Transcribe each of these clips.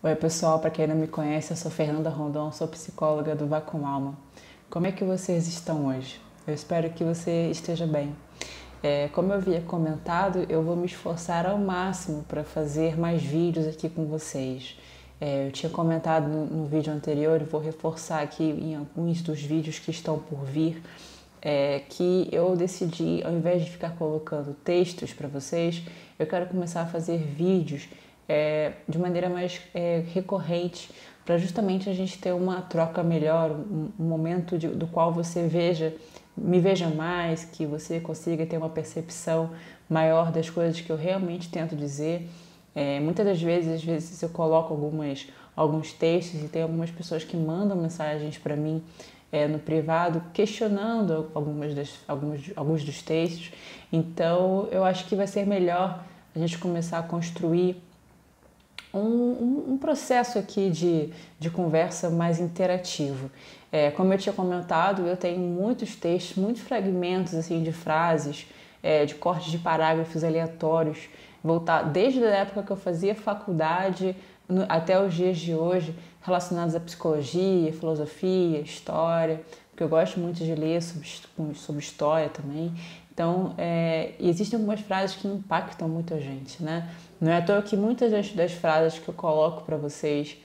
Oi pessoal, para quem não me conhece, eu sou Fernanda Rondon, sou psicóloga do Vá com Alma. Como é que vocês estão hoje? Eu espero que você esteja bem. Como eu havia comentado, eu vou me esforçar ao máximo para fazer mais vídeos aqui com vocês. Eu tinha comentado no vídeo anterior e vou reforçar aqui em alguns dos vídeos que estão por vir, que eu decidi, ao invés de ficar colocando textos para vocês, eu quero começar a fazer vídeos de maneira mais recorrente, para justamente a gente ter uma troca melhor, um momento do qual você me veja mais, que você consiga ter uma percepção maior das coisas que eu realmente tento dizer. Muitas das vezes, às vezes eu coloco alguns textos e tem algumas pessoas que mandam mensagens para mim no privado questionando alguns dos textos. Então eu acho que vai ser melhor a gente começar a construir um processo aqui de conversa mais interativo. Como eu tinha comentado, eu tenho muitos textos, muitos fragmentos assim, de frases, de cortes de parágrafos aleatórios, desde a época que eu fazia faculdade até os dias de hoje, relacionados à psicologia, filosofia, história, porque eu gosto muito de ler sobre história também. Então, existem algumas frases que impactam muito a gente, né? Não é à toa que muitas das frases que eu coloco para vocês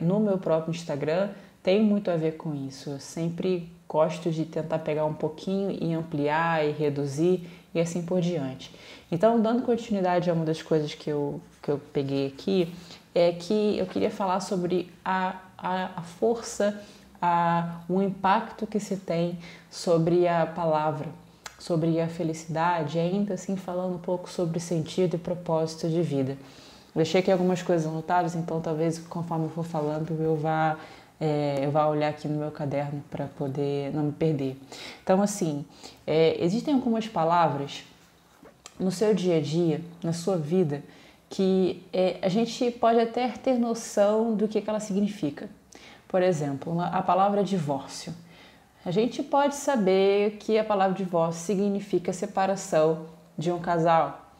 no meu próprio Instagram tem muito a ver com isso. Eu sempre gosto de tentar pegar um pouquinho e ampliar e reduzir e assim por diante. Então, dando continuidade a uma das coisas que eu peguei aqui, é que eu queria falar sobre a força, o impacto que se tem sobre a palavra, sobre a felicidade, ainda assim falando um pouco sobre sentido e propósito de vida. Deixei aqui algumas coisas anotadas, então talvez conforme eu for falando eu vá olhar aqui no meu caderno para poder não me perder. Então assim, existem algumas palavras no seu dia a dia, na sua vida, que a gente pode até ter noção do que ela significa. Por exemplo, a palavra divórcio. A gente pode saber que a palavra divórcio significa separação de um casal,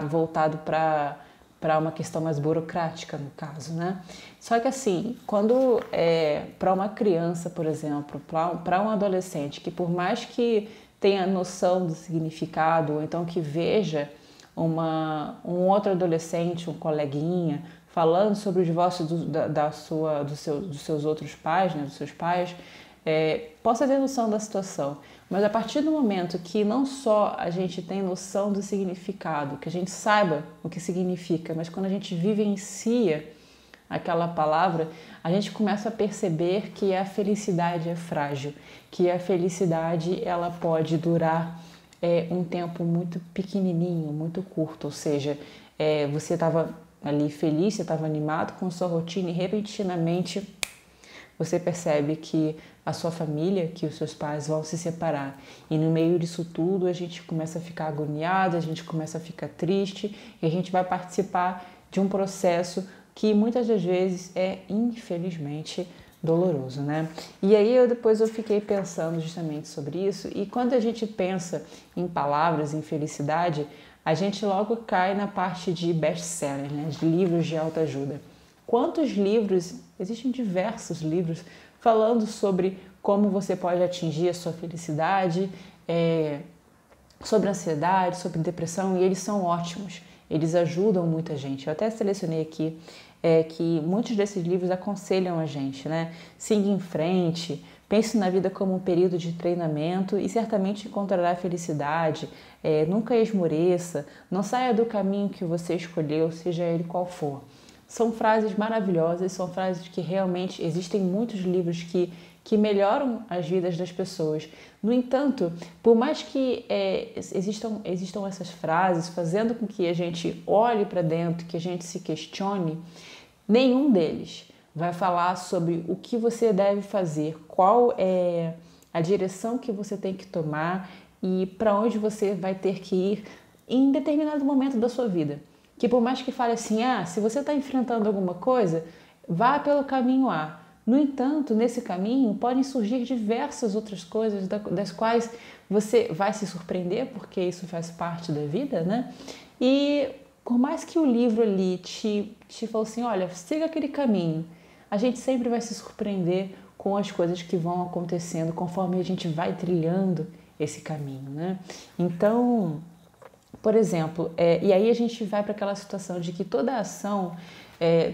voltado para uma questão mais burocrática, no caso, né? Só que assim, quando para uma criança, por exemplo, para um adolescente, que por mais que tenha noção do significado, ou então que veja um outro adolescente, um coleguinha, falando sobre o divórcio dos seus outros pais, né, dos seus pais, possa ter noção da situação, mas a partir do momento que não só a gente tem noção do significado, que a gente saiba o que significa, mas quando a gente vivencia aquela palavra, a gente começa a perceber que a felicidade é frágil, que a felicidade ela pode durar um tempo muito pequenininho, muito curto, ou seja, você estava ali feliz, você estava animado com sua rotina e repentinamente você percebe que a sua família, que os seus pais vão se separar. E no meio disso tudo a gente começa a ficar agoniado, a gente começa a ficar triste e a gente vai participar de um processo que muitas das vezes é infelizmente doloroso, né? E aí depois eu fiquei pensando justamente sobre isso e quando a gente pensa em palavras, em felicidade, a gente logo cai na parte de best-seller, né? De livros de autoajuda. Quantos livros, existem diversos livros falando sobre como você pode atingir a sua felicidade, sobre ansiedade, sobre depressão, e eles são ótimos, eles ajudam muita gente. Eu até selecionei aqui que muitos desses livros aconselham a gente, né? Siga em frente, pense na vida como um período de treinamento e certamente encontrará felicidade, nunca esmoreça, não saia do caminho que você escolheu, seja ele qual for. São frases maravilhosas, são frases que realmente existem muitos livros que melhoram as vidas das pessoas. No entanto, por mais que existam essas frases fazendo com que a gente olhe para dentro, que a gente se questione, nenhum deles vai falar sobre o que você deve fazer, qual é a direção que você tem que tomar e para onde você vai ter que ir em determinado momento da sua vida. Que por mais que fale assim, se você está enfrentando alguma coisa, vá pelo caminho A. No entanto, nesse caminho podem surgir diversas outras coisas das quais você vai se surpreender, porque isso faz parte da vida, né? E por mais que o livro ali te fale assim, olha, siga aquele caminho, a gente sempre vai se surpreender com as coisas que vão acontecendo conforme a gente vai trilhando esse caminho, né? Então, por exemplo, e aí a gente vai para aquela situação de que toda ação,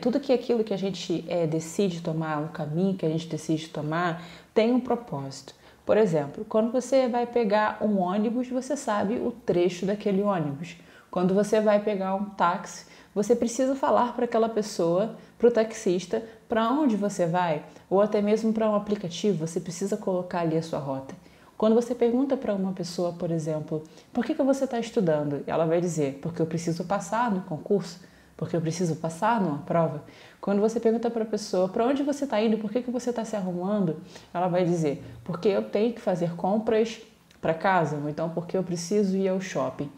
tudo que aquilo que a gente decide tomar, um caminho que a gente decide tomar, tem um propósito. Por exemplo, quando você vai pegar um ônibus, você sabe o trecho daquele ônibus. Quando você vai pegar um táxi, você precisa falar para aquela pessoa, para o taxista, para onde você vai, ou até mesmo para um aplicativo, você precisa colocar ali a sua rota. Quando você pergunta para uma pessoa, por exemplo, por que você está estudando? Ela vai dizer, porque eu preciso passar no concurso, porque eu preciso passar numa prova. Quando você pergunta para a pessoa, para onde você está indo, por que você está se arrumando? Ela vai dizer, porque eu tenho que fazer compras para casa, ou então porque eu preciso ir ao shopping.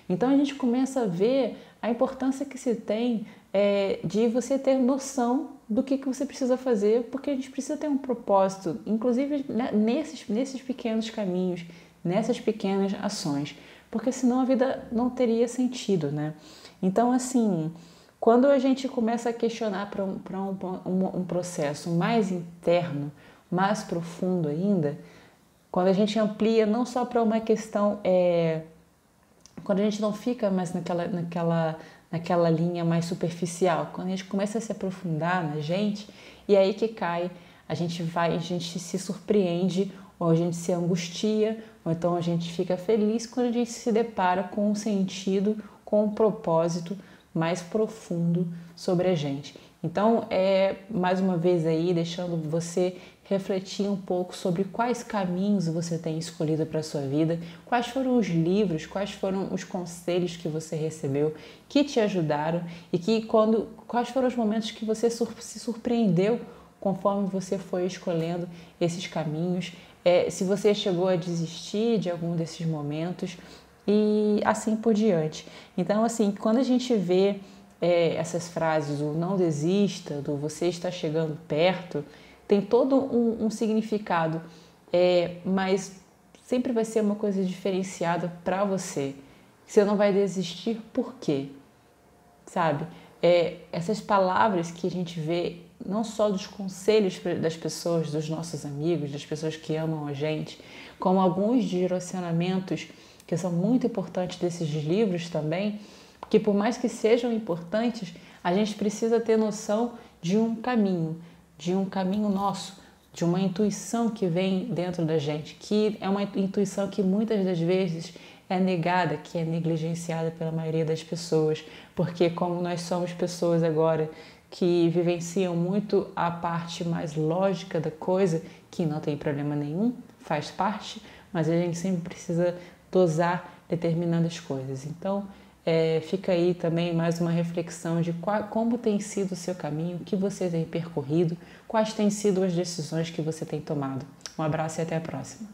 Então a gente começa a ver a importância que se tem de você ter noção do que você precisa fazer, porque a gente precisa ter um propósito, inclusive nesses pequenos caminhos, nessas pequenas ações, porque senão a vida não teria sentido, né? Então, assim, quando a gente começa a questionar para um processo mais interno, mais profundo ainda, quando a gente amplia não só para uma questão, quando a gente não fica mais naquela linha mais superficial, quando a gente começa a se aprofundar na gente, e aí que cai, a gente se surpreende, ou a gente se angustia, ou então a gente fica feliz quando a gente se depara com um sentido, com um propósito mais profundo sobre a gente. Então, mais uma vez aí, deixando você refletir um pouco sobre quais caminhos você tem escolhido para a sua vida, quais foram os livros, quais foram os conselhos que você recebeu, que te ajudaram e quais foram os momentos que você se surpreendeu conforme você foi escolhendo esses caminhos, se você chegou a desistir de algum desses momentos e assim por diante. Então, assim, quando a gente vê essas frases, o não desista, do você está chegando perto, tem todo um significado, mas sempre vai ser uma coisa diferenciada para você. Você não vai desistir por quê? Sabe? Essas palavras que a gente vê, não só dos conselhos das pessoas, dos nossos amigos, das pessoas que amam a gente, como alguns direcionamentos que são muito importantes desses livros também, porque por mais que sejam importantes, a gente precisa ter noção de um caminho nosso, de uma intuição que vem dentro da gente, que é uma intuição que muitas das vezes é negada, que é negligenciada pela maioria das pessoas, porque como nós somos pessoas agora que vivenciam muito a parte mais lógica da coisa, que não tem problema nenhum, faz parte, mas a gente sempre precisa dosar determinadas coisas. Então, fica aí também mais uma reflexão de como tem sido o seu caminho, o que você tem percorrido, quais têm sido as decisões que você tem tomado. Um abraço e até a próxima.